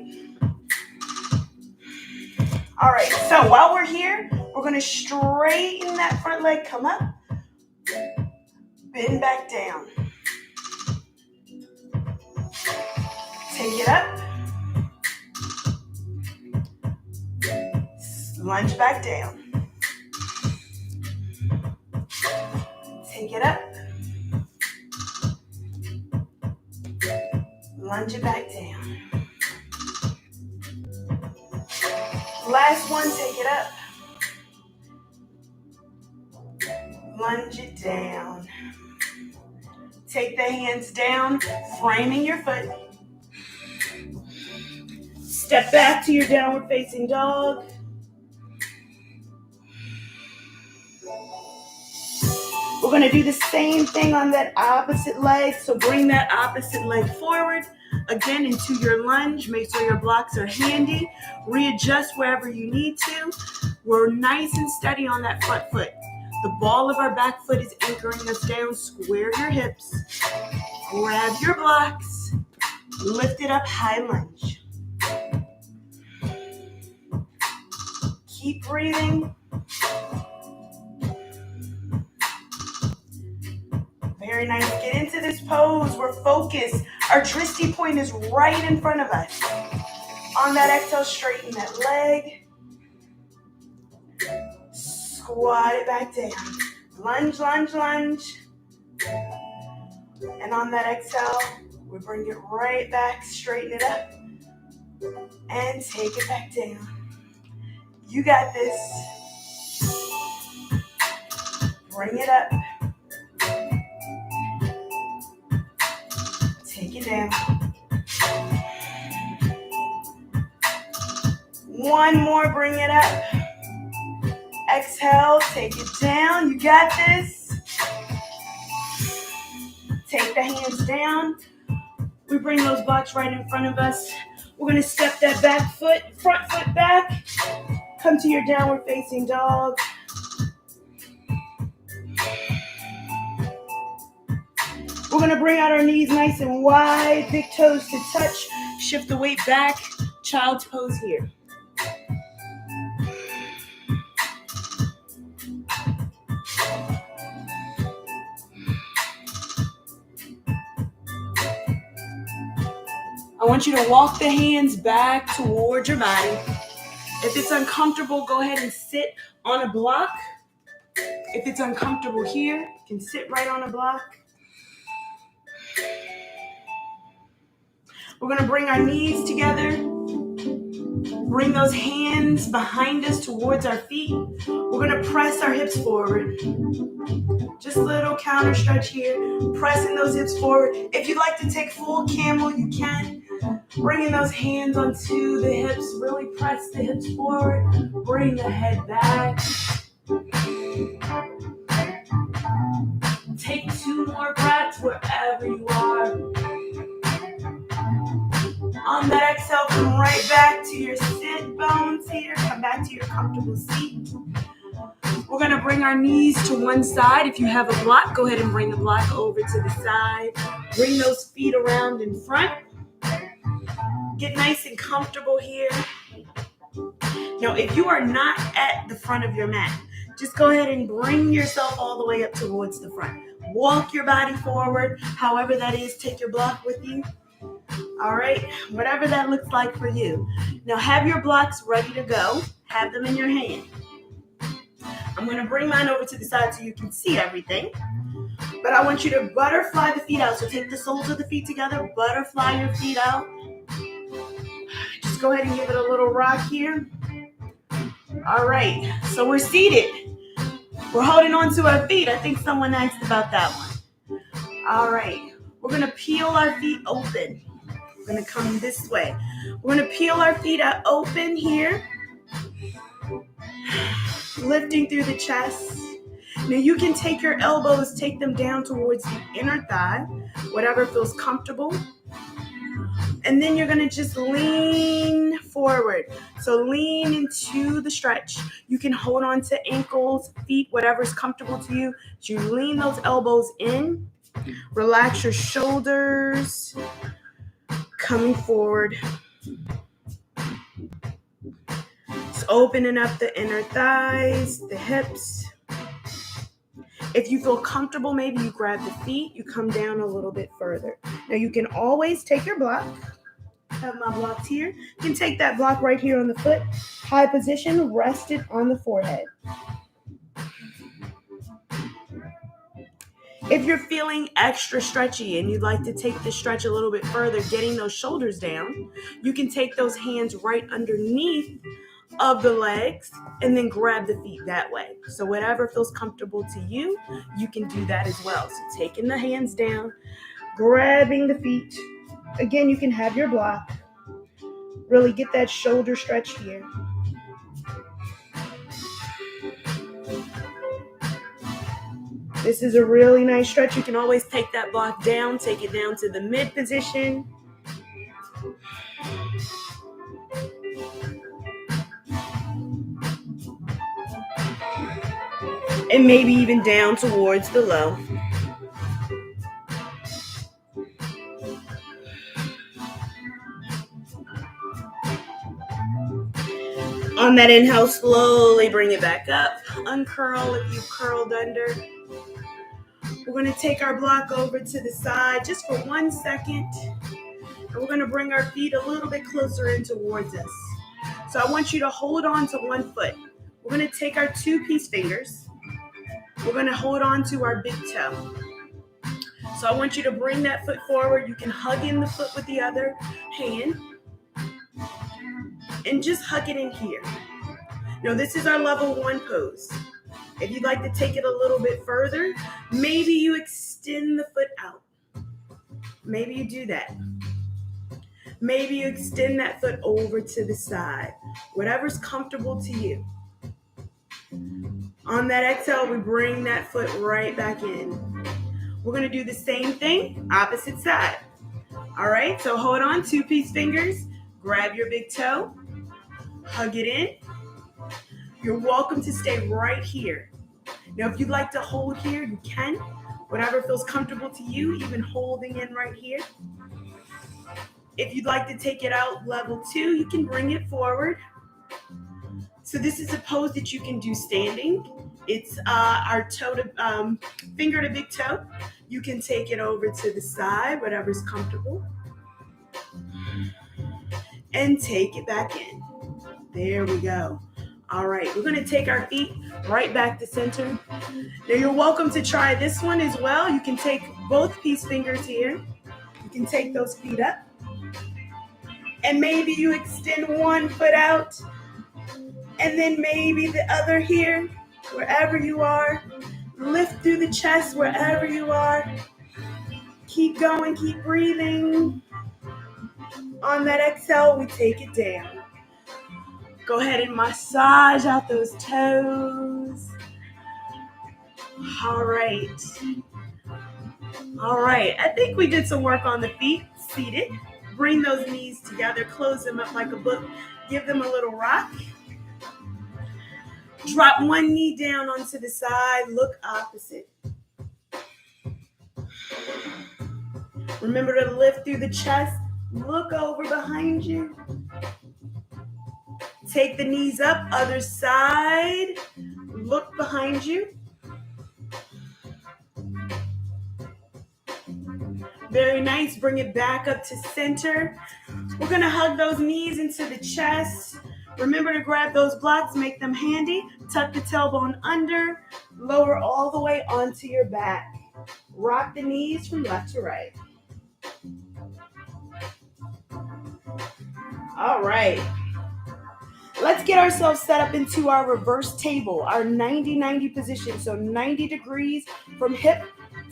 Speaker 1: All right. So while we're here, we're going to straighten that front leg. Come up. Bend back down. Take it up. Lunge back down. Take it up. Lunge it back down. Last one, take it up. Lunge it down. Take the hands down, framing your foot. Step back to your downward facing dog. We're going to do the same thing on that opposite leg. So bring that opposite leg forward. Again, into your lunge. Make sure your blocks are handy. Readjust wherever you need to. We're nice and steady on that front foot. The ball of our back foot is anchoring us down. Square your hips. Grab your blocks. Lift it up, high lunge. Keep breathing. Very nice. Get into this pose. We're focused. Our drishti point is right in front of us. On that exhale, straighten that leg. Squat it back down. Lunge, lunge, lunge. And on that exhale, we bring it right back, straighten it up, and take it back down. You got this. Bring it up. Take it down. One more, bring it up. Exhale, take it down. You got this. Take the hands down. We bring those blocks right in front of us. We're going to step that back foot, front foot back. Come to your downward facing dog. We're going to bring out our knees nice and wide, big toes to touch. Shift the weight back. Child's pose here. I want you to walk the hands back towards your body. If it's uncomfortable, go ahead and sit on a block. If it's uncomfortable here, you can sit right on a block. We're going to bring our knees together. Bring those hands behind us towards our feet. We're going to press our hips forward. Just a little counter stretch here. Pressing those hips forward. If you'd like to take full camel, you can. Bringing those hands onto the hips. Really press the hips forward. Bring the head back. comfortable seat. We're going to bring our knees to one side. If you have a block, go ahead and bring the block over to the side. Bring those feet around in front. Get nice and comfortable here. Now, if you are not at the front of your mat, just go ahead and bring yourself all the way up towards the front. Walk your body forward, however that is. Take your block with you. All right, whatever that looks like for you. Now, have your blocks ready to go. Have them in your hand. I'm going to bring mine over to the side so you can see everything. But I want you to butterfly the feet out. So take the soles of the feet together, butterfly your feet out. Just go ahead and give it a little rock here. All right, so we're seated. We're holding on to our feet. I think someone asked about that one. All right, we're going to peel our feet open. We're going to come this way. We're going to peel our feet out open here. Lifting through the chest. Now you can take your elbows, take them down towards the inner thigh, whatever feels comfortable. And then you're going to just lean forward. So lean into the stretch. You can hold on to ankles, feet, whatever's comfortable to you. So you lean those elbows in. Relax your shoulders. Coming forward. Just opening up the inner thighs, the hips. If you feel comfortable, maybe you grab the feet, you come down a little bit further. Now you can always take your block. I have my blocks here. You can take that block right here on the foot. High position, rested on the forehead. If you're feeling extra stretchy and you'd like to take the stretch a little bit further, getting those shoulders down, you can take those hands right underneath of the legs and then grab the feet that way. So whatever feels comfortable to you, you can do that as well. So taking the hands down, grabbing the feet. Again, you can have your block. Really get that shoulder stretch here. This is a really nice stretch. You can always take that block down, take it down to the mid position. And maybe even down towards the low. On that inhale, slowly bring it back up. Uncurl if you've curled under. We're going to take our block over to the side just for 1 second. And we're going to bring our feet a little bit closer in towards us. So I want you to hold on to one foot. We're going to take our 2-piece fingers. We're going to hold on to our big toe. So I want you to bring that foot forward. You can hug in the foot with the other hand. And just hug it in here. Now this is our level 1 pose. If you'd like to take it a little bit further, maybe you extend the foot out. Maybe you do that. Maybe you extend that foot over to the side. Whatever's comfortable to you. On that exhale, we bring that foot right back in. We're going to do the same thing, opposite side. All right, so hold on, 2-piece fingers. Grab your big toe. Hug it in. You're welcome to stay right here. Now, if you'd like to hold here, you can. Whatever feels comfortable to you, even holding in right here. If you'd like to take it out level 2, you can bring it forward. So this is a pose that you can do standing. It's our toe to finger to big toe. You can take it over to the side, whatever's comfortable. And take it back in. There we go. All right, we're going to take our feet right back to center. Now you're welcome to try this one as well. You can take both piece fingers here. You can take those feet up. And maybe you extend one foot out. And then maybe the other here, wherever you are. Lift through the chest wherever you are. Keep going, keep breathing. On that exhale, we take it down. Go ahead and massage out those toes. All right. All right. I think we did some work on the feet, seated. Bring those knees together, close them up like a book. Give them a little rock. Drop one knee down onto the side, look opposite. Remember to lift through the chest, look over behind you. Take the knees up, other side, look behind you. Very nice, bring it back up to center. We're gonna hug those knees into the chest. Remember to grab those blocks, make them handy. Tuck the tailbone under, lower all the way onto your back. Rock the knees from left to right. All right. Let's get ourselves set up into our reverse table, our 90-90 position. So 90 degrees from hip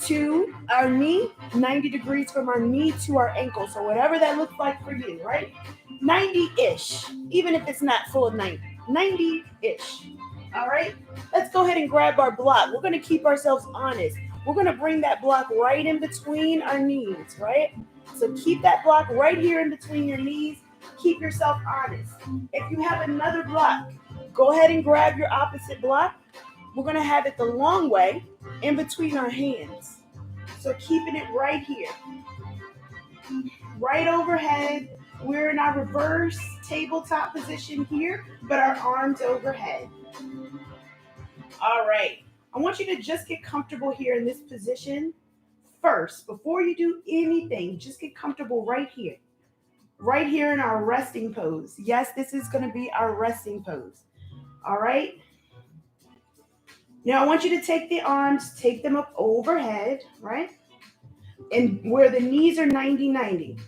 Speaker 1: to our knee, 90 degrees from our knee to our ankle. So whatever that looks like for you, right? 90-ish, even if it's not full of 90, 90-ish. All right, let's go ahead and grab our block. We're going to keep ourselves honest. We're going to bring that block right in between our knees, right? So keep that block right here in between your knees. Keep yourself honest. If you have another block, go ahead and grab your opposite block. We're going to have it the long way in between our hands. So keeping it right here, right overhead. We're in our reverse tabletop position here, but our arms overhead. All right. I want you to just get comfortable here in this position first. Before you do anything, just get comfortable right here. Right here in our resting pose. Yes, this is going to be our resting pose. All right. Now I want you to take the arms, take them up overhead, right? And where the knees are 90-90.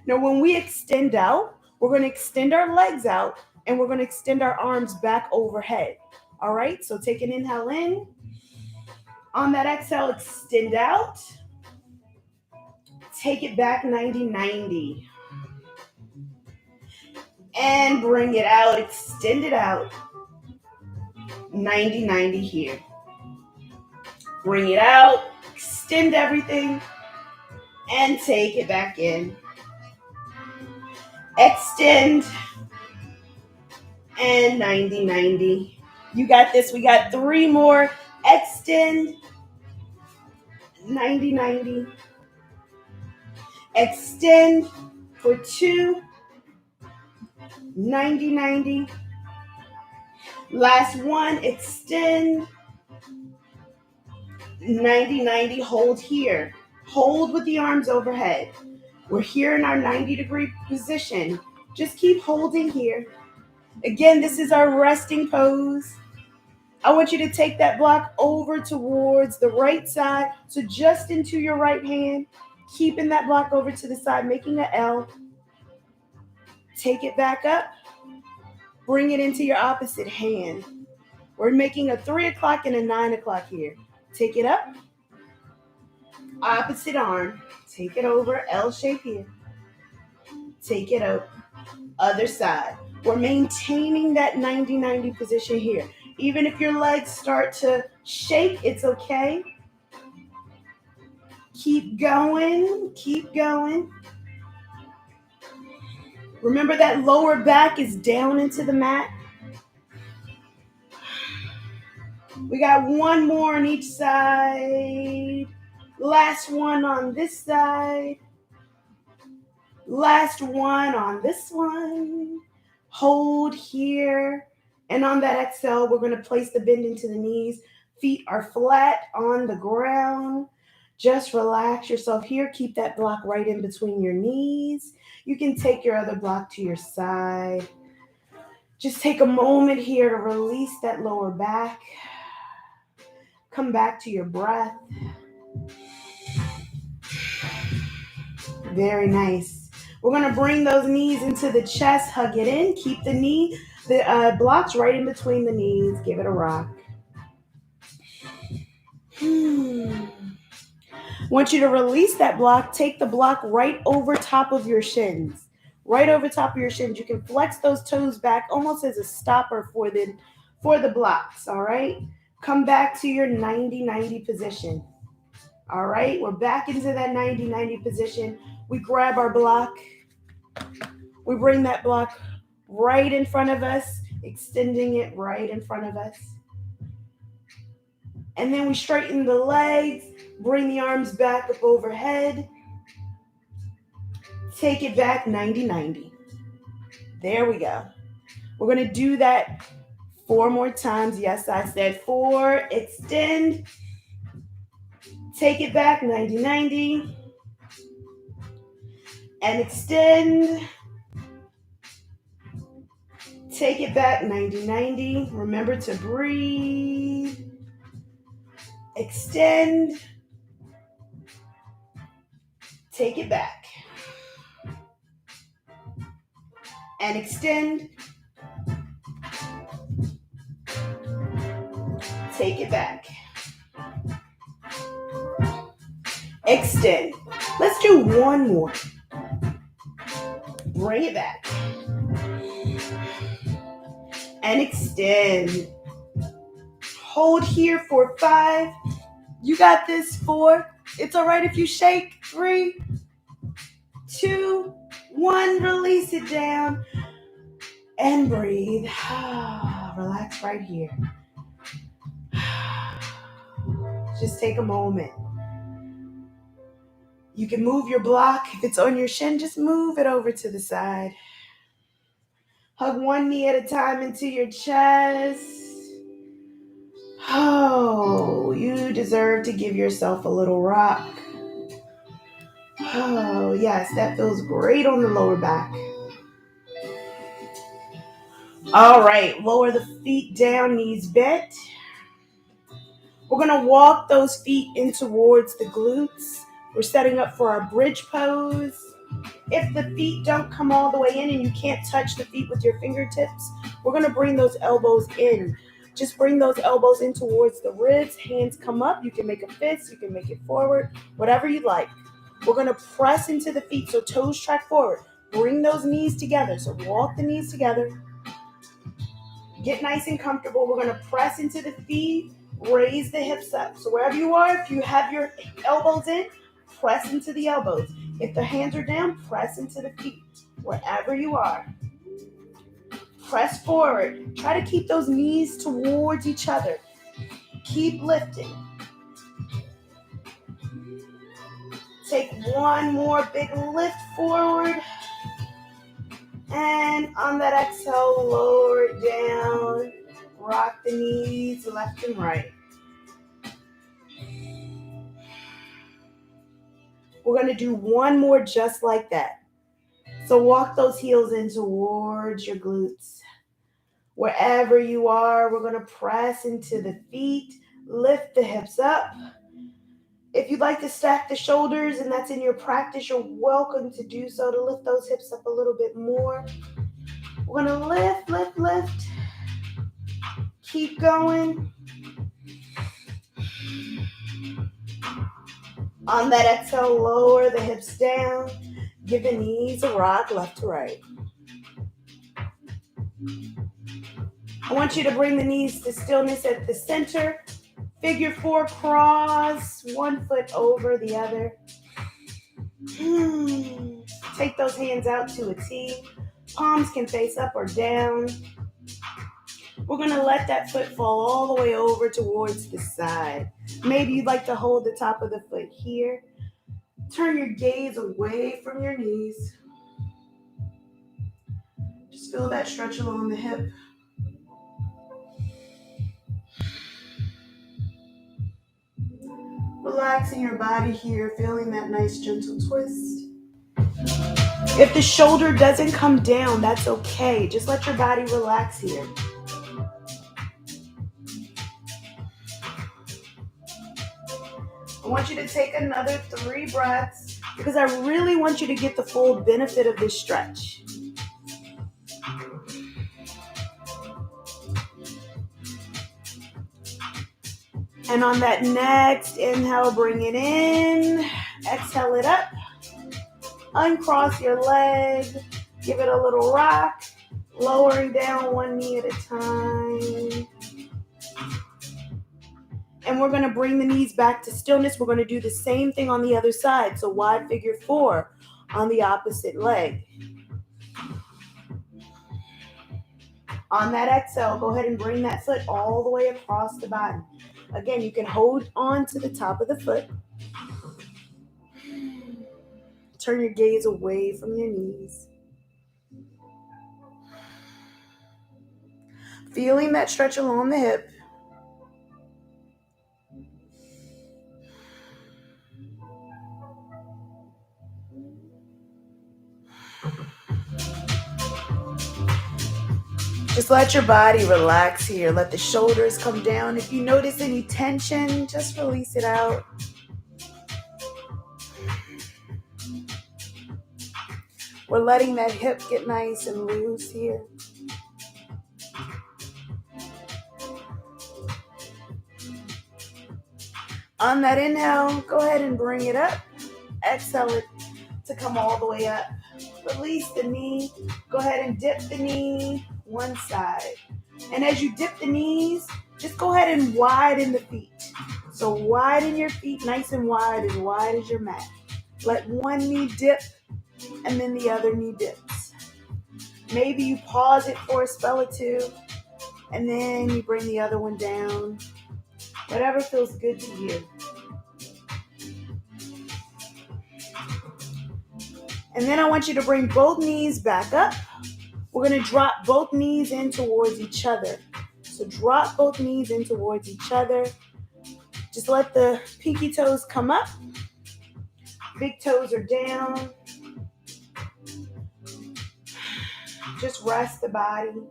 Speaker 1: Now when we extend out, we're going to extend our legs out and we're going to extend our arms back overhead. All right. So take an inhale in. On that exhale, extend out. Take it back 90-90. And bring it out, extend it out. 90-90 here. Bring it out, extend everything, and take it back in. Extend, and 90-90. You got this, we got 3 more. Extend, 90-90. Extend for 2. 90-90. Last one, extend. 90-90, hold here. Hold with the arms overhead. We're here in our 90-degree position. Just keep holding here. Again, this is our resting pose. I want you to take that block over towards the right side. So just into your right hand, keeping that block over to the side, making an L. Take it back up. Bring it into your opposite hand. We're making a 3 o'clock and a 9 o'clock here. Take it up. Opposite arm. Take it over. L shape here. Take it up. Other side. We're maintaining that 90-90 position here. Even if your legs start to shake, it's okay. Keep going. Keep going. Remember that lower back is down into the mat. We got 1 more on each side. Last one on this side. Last one on this one. Hold here. And on that exhale, we're going to place the bend into the knees. Feet are flat on the ground. Just relax yourself here. Keep that block right in between your knees. You can take your other block to your side. Just take a moment here to release that lower back. Come back to your breath. Very nice. We're going to bring those knees into the chest. Hug it in. Keep the blocks right in between the knees. Give it a rock. Want you to release that block. Take the block right over top of your shins. Right over top of your shins. You can flex those toes back almost as a stopper for the blocks, all right? Come back to your 90-90 position. All right, we're back into that 90-90 position. We grab our block. We bring that block right in front of us. extending it right in front of us. And then we straighten the legs, bring the arms back up overhead. Take it back 90-90. There we go. We're going to do that 4 more times. Yes, I said 4. Extend. Take it back 90-90. And extend. Take it back 90-90. Remember to breathe. Extend. Take it back. And extend. Take it back. Extend. Let's do one more. Bring it back. And extend. Hold here for 5. You got this. 4. It's all right if you shake. 3, 2, 1. Release it down. And breathe. Relax right here. Just take a moment. You can move your block. If it's on your shin, just move it over to the side. Hug one knee at a time into your chest. Oh, you deserve to give yourself a little rock. Oh, yes, that feels great on the lower back. All right, lower the feet down, knees bent. We're going to walk those feet in towards the glutes. We're setting up for our bridge pose. If the feet don't come all the way in and you can't touch the feet with your fingertips, we're going to bring those elbows in. Just bring those elbows in towards the ribs. Hands come up. You can make a fist. You can make it forward. Whatever you like. We're going to press into the feet so toes track forward. Bring those knees together. So walk the knees together. Get nice and comfortable. We're going to press into the feet. Raise the hips up. So wherever you are, if you have your elbows in, press into the elbows. If the hands are down, press into the feet. Wherever you are. Press forward. Try to keep those knees towards each other. Keep lifting. Take one more big lift forward. And on that exhale, lower it down. Rock the knees left and right. We're going to do one more just like that. So walk those heels in towards your glutes. Wherever you are, we're going to press into the feet. Lift the hips up. If you'd like to stack the shoulders and that's in your practice, you're welcome to do so to lift those hips up a little bit more. We're going to lift, lift, lift. Keep going. On that exhale, lower the hips down. Give the knees a rock left to right. I want you to bring the knees to stillness at the center. Figure 4 cross, one foot over the other. Take those hands out to a T. Palms can face up or down. We're going to let that foot fall all the way over towards the side. Maybe you'd like to hold the top of the foot here. Turn your gaze away from your knees. Just feel that stretch along the hip. Relaxing your body here, feeling that nice gentle twist. If the shoulder doesn't come down, that's okay. Just let your body relax here. I want you to take another 3 breaths because I really want you to get the full benefit of this stretch. And on that next inhale, bring it in. Exhale it up. Uncross your leg. Give it a little rock. Lowering down one knee at a time. And we're going to bring the knees back to stillness. We're going to do the same thing on the other side. So wide figure 4 on the opposite leg. On that exhale, go ahead and bring that foot all the way across the body. Again, you can hold on to the top of the foot. Turn your gaze away from your knees. Feeling that stretch along the hip. Just let your body relax here. Let the shoulders come down. If you notice any tension, just release it out. We're letting that hip get nice and loose here. On that inhale, go ahead and bring it up. Exhale it to come all the way up. Release the knee. Go ahead and dip the knee one side. And as you dip the knees, just go ahead and widen the feet. So widen your feet nice and wide as your mat. Let one knee dip and then the other knee dips. Maybe you pause it for a spell or two and then you bring the other one down. Whatever feels good to you. And then I want you to bring both knees back up. We're going to drop both knees in towards each other. So drop both knees in towards each other. Just let the pinky toes come up. Big toes are down. Just rest the body.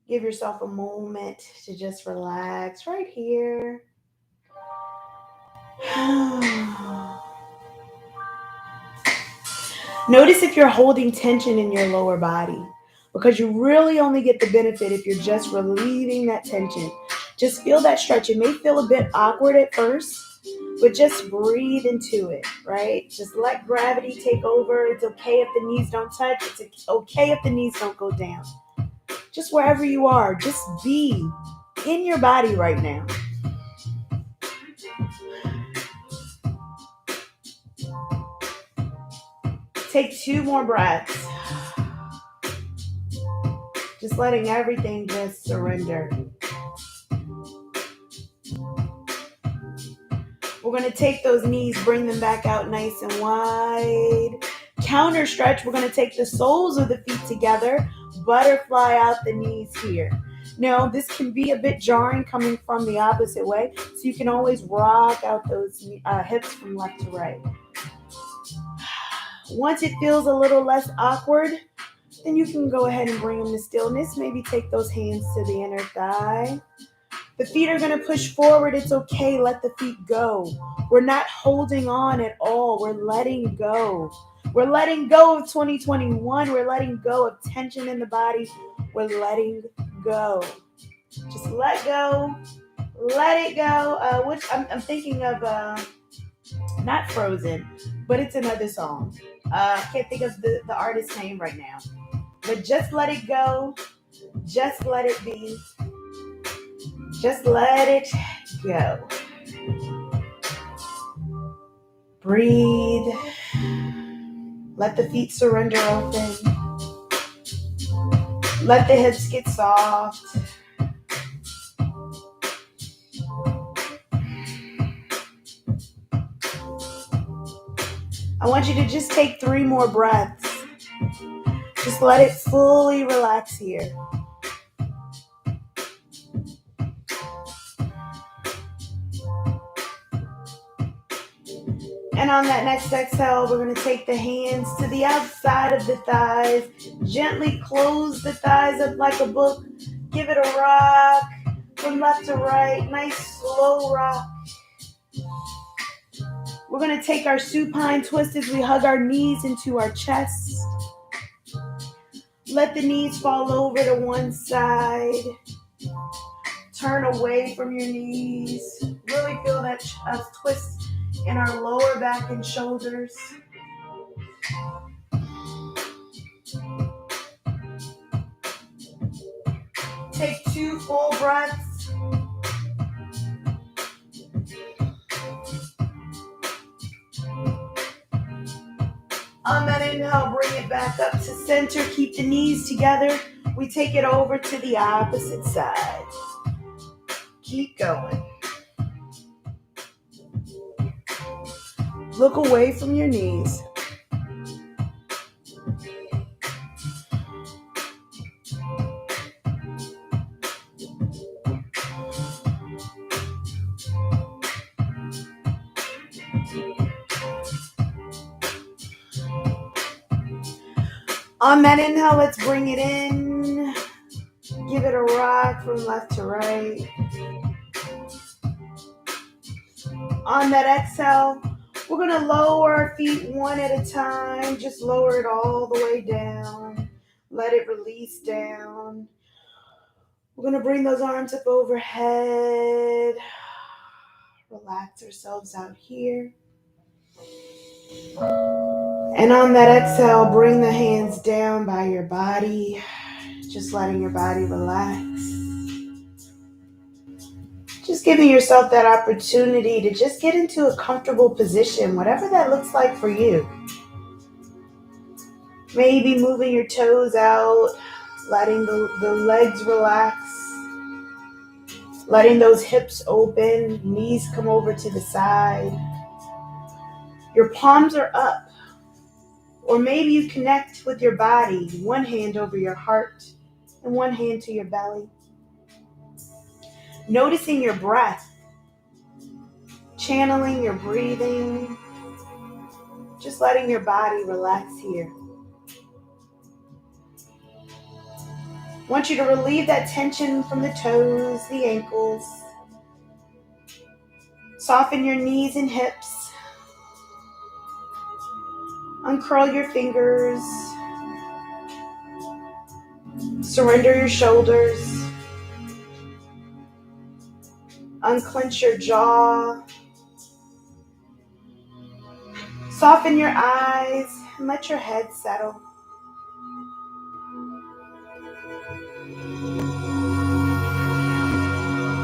Speaker 1: Give yourself a moment to just relax right here. Notice if you're holding tension in your lower body, because you really only get the benefit if you're just relieving that tension. Just feel that stretch. It may feel a bit awkward at first, but just breathe into it, right? Just let gravity take over. It's okay if the knees don't touch. It's okay if the knees don't go down. Just wherever you are, just be in your body right now. Take 2 more breaths. Just letting everything just surrender. We're going to take those knees, bring them back out nice and wide. Counter stretch, we're going to take the soles of the feet together, butterfly out the knees here. Now, this can be a bit jarring coming from the opposite way, so you can always rock out those hips from left to right. Once it feels a little less awkward, then you can go ahead and bring them to stillness. Maybe take those hands to the inner thigh. The feet are going to push forward. It's okay. Let the feet go. We're not holding on at all. We're letting go. We're letting go of 2021. We're letting go of tension in the body. We're letting go. Just let go. Let it go. I'm thinking of not Frozen, but it's another song. I can't think of the artist's name right now. But just let it go. Just let it be. Just let it go. Breathe. Let the feet surrender open. Let the hips get soft. I want you to just take 3 more breaths. Just let it fully relax here. And on that next exhale, we're going to take the hands to the outside of the thighs. Gently close the thighs up like a book. Give it a rock from left to right. Nice slow rock. We're going to take our supine twist as we hug our knees into our chest. Let the knees fall over to one side. Turn away from your knees. Really feel that twist in our lower back and shoulders. Take 2 full breaths. On that inhale, bring it back up to center. Keep the knees together. We take it over to the opposite side. Keep going. Look away from your knees. On that inhale, let's bring it in. Give it a rock from left to right. On that exhale, we're going to lower our feet one at a time. Just lower it all the way down. Let it release down. We're going to bring those arms up overhead. Relax ourselves out here. And on that exhale, bring the hands down by your body. Just letting your body relax. Just giving yourself that opportunity to just get into a comfortable position, whatever that looks like for you. Maybe moving your toes out, letting the legs relax, letting those hips open, knees come over to the side. Your palms are up, or maybe you connect with your body, one hand over your heart and one hand to your belly. Noticing your breath, channeling your breathing, just letting your body relax here. I want you to relieve that tension from the toes, the ankles. Soften your knees and hips. Uncurl your fingers. Surrender your shoulders. Unclench your jaw. Soften your eyes and let your head settle.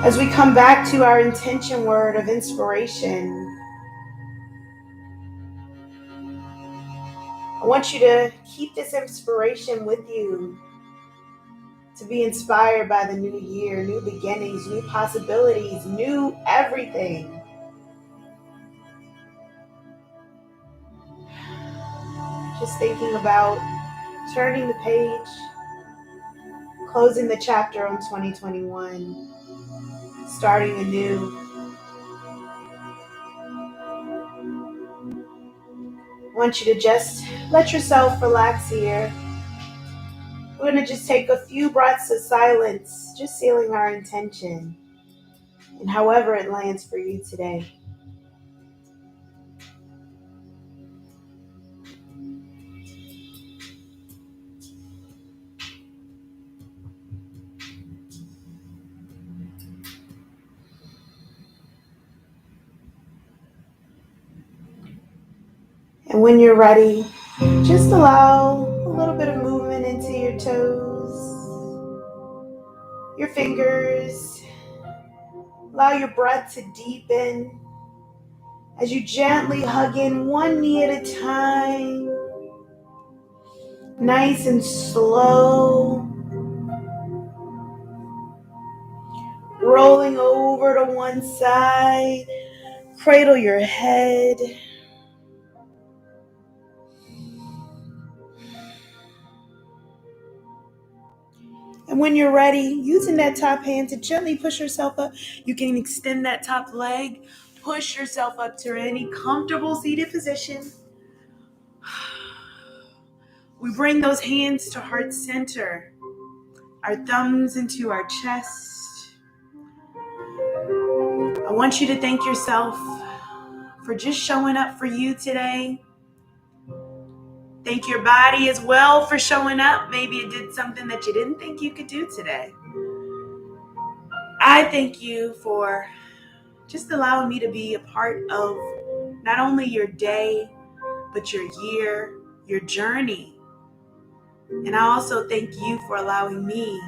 Speaker 1: As we come back to our intention word of inspiration, I want you to keep this inspiration with you to be inspired by the new year, new beginnings, new possibilities, new everything. Just thinking about turning the page, closing the chapter on 2021, starting anew. I want you to just let yourself relax here. We're going to just take a few breaths of silence, just sealing our intention, and however it lands for you today. And when you're ready, just allow a little bit of movement into your toes, your fingers. Allow your breath to deepen as you gently hug in one knee at a time, nice and slow, rolling over to one side, cradle your head. And when you're ready, using that top hand to gently push yourself up, you can extend that top leg, push yourself up to any comfortable seated position. We bring those hands to heart center, our thumbs into our chest. I want you to thank yourself for just showing up for you today. Thank your body as well for showing up. Maybe it did something that you didn't think you could do today. I thank you for just allowing me to be a part of not only your day, but your year, your journey. And I also thank you for allowing me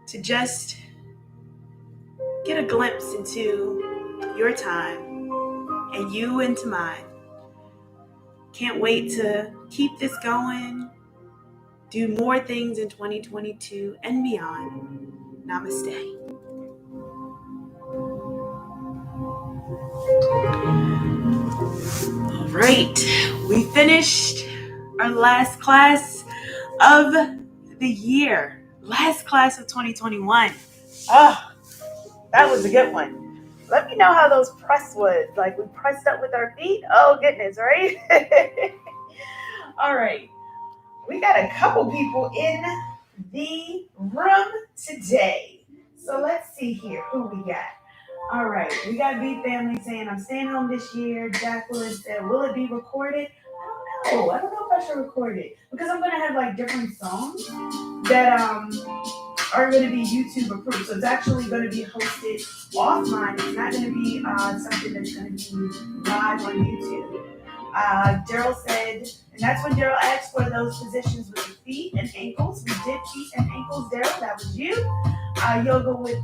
Speaker 1: to just get a glimpse into your time and you into mine. Can't wait to keep this going, do more things in 2022 and beyond. Namaste. All right, we finished our last class of the year, last class of 2021. Oh, that was a good one. Let me know how those press was. Like we pressed up with our feet. Oh goodness, right? All right. We got a couple people in the room today. So let's see here who we got. All right, we got B Family saying, I'm staying home this year. Jacqueline said, will it be recorded? I don't know. I don't know if I should record it because I'm going to have like different songs that are going to be YouTube approved. So it's actually going to be hosted offline. It's not going to be something that's going to be live on YouTube. Daryl said, and that's when Daryl asked for those positions with the feet and ankles. We did feet and ankles, Daryl. That was you. Yoga with,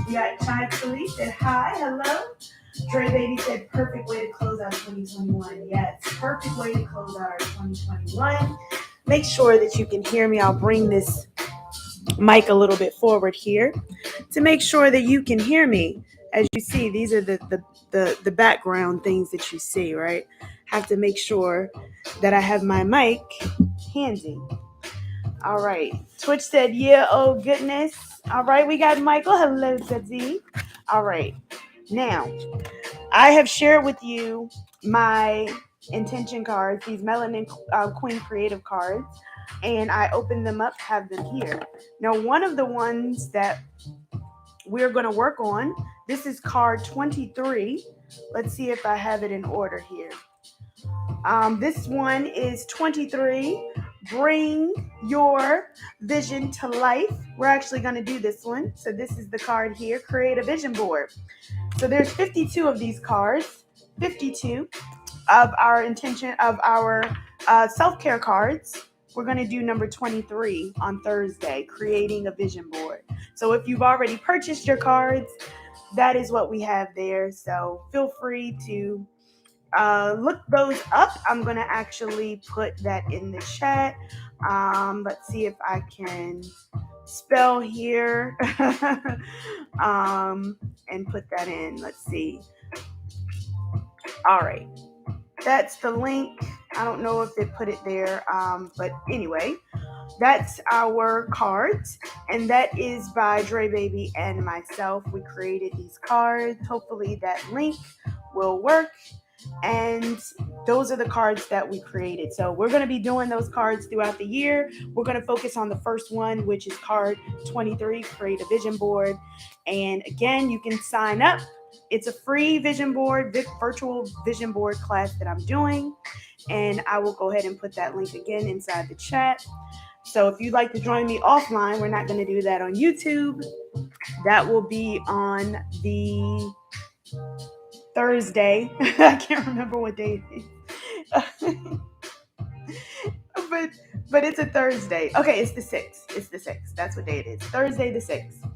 Speaker 1: we got Tianna Christine said, hi, hello. Dre Baby said, perfect way to close out 2021. Yes, perfect way to close out our 2021. Make sure that you can hear me. I'll bring this mic a little bit forward here to make sure that you can hear me. As you see, these are the background things that you see, right? Have to make sure that I have my mic handy. All right. Twitch said, yeah, oh goodness. All right, we got Michael. Hello, Zazie. All right. Now, I have shared with you my intention cards, these Melanin Queen Creative cards, and I opened them up, have them here. Now, one of the ones that we're going to work on, this is card 23. Let's see if I have it in order here. This one is 23. Bring your vision to life. We're actually going to do this one. So this is the card here, create a vision board. So there's 52 of these cards, 52 of our intention of our self-care cards. We're going to do number 23 on Thursday, creating a vision board. So if you've already purchased your cards, that is what we have there. So feel free to look those up. I'm going to actually put that in the chat. Let's see if I can spell here and put that in. Let's see. All right. That's the link. I don't know if they put it there. But anyway, that's our cards. And that is by Dre Baby and myself. We created these cards. Hopefully that link will work. And those are the cards that we created. So we're going to be doing those cards throughout the year. We're going to focus on the first one, which is card 23, create a vision board. And again, you can sign up. It's a free vision board, virtual vision board class that I'm doing. And I will go ahead and put that link again inside the chat. So if you'd like to join me offline, we're not going to do that on YouTube. That will be on the Thursday. I can't remember what day it is. but it's a Thursday. Okay, it's the 6th. It's the 6th. That's what day it is. Thursday the 6th.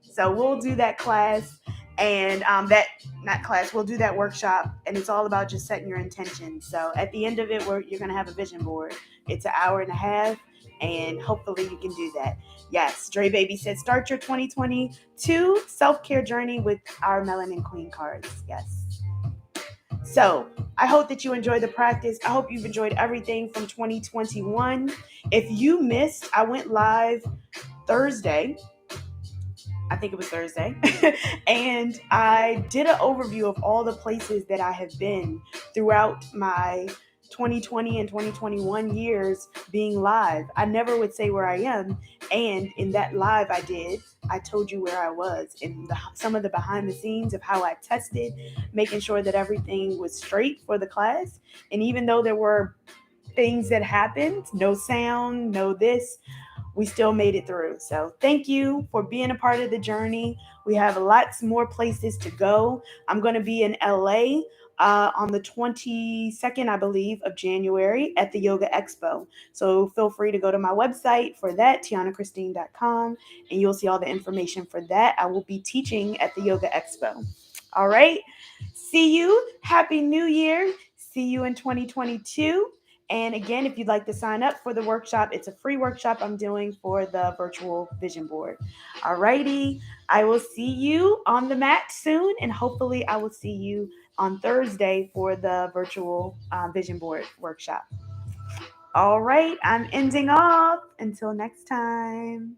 Speaker 1: So we'll do that class and we'll do that workshop, and it's all about just setting your intention. So at the end of it, you're going to have a vision board. It's an hour and a half, and hopefully you can do that. Yes, Dre Baby said, start your 2022 self-care journey with our Melanin Queen cards. Yes. So I hope that you enjoyed the practice. I hope you've enjoyed everything from 2021. If you missed, I went live Thursday. I think it was Thursday. And I did an overview of all the places that I have been throughout my 2020 and 2021 years being live. I never would say where I am. And in that live I told you where I was in some of the behind the scenes of how I tested, making sure that everything was straight for the class. And even though there were things that happened, no sound, no this, we still made it through. So thank you for being a part of the journey. We have lots more places to go. I'm going to be in LA on the 22nd, I believe, of January at the Yoga Expo. So feel free to go to my website for that, tiannachristine.com, and you'll see all the information for that. I will be teaching at the Yoga Expo. All right. See you. Happy New Year. See you in 2022. And again, if you'd like to sign up for the workshop, it's a free workshop I'm doing for the virtual vision board. Alrighty, I will see you on the mat soon, and hopefully, I will see you on Thursday for the virtual vision board workshop. All right, I'm ending off. Until next time.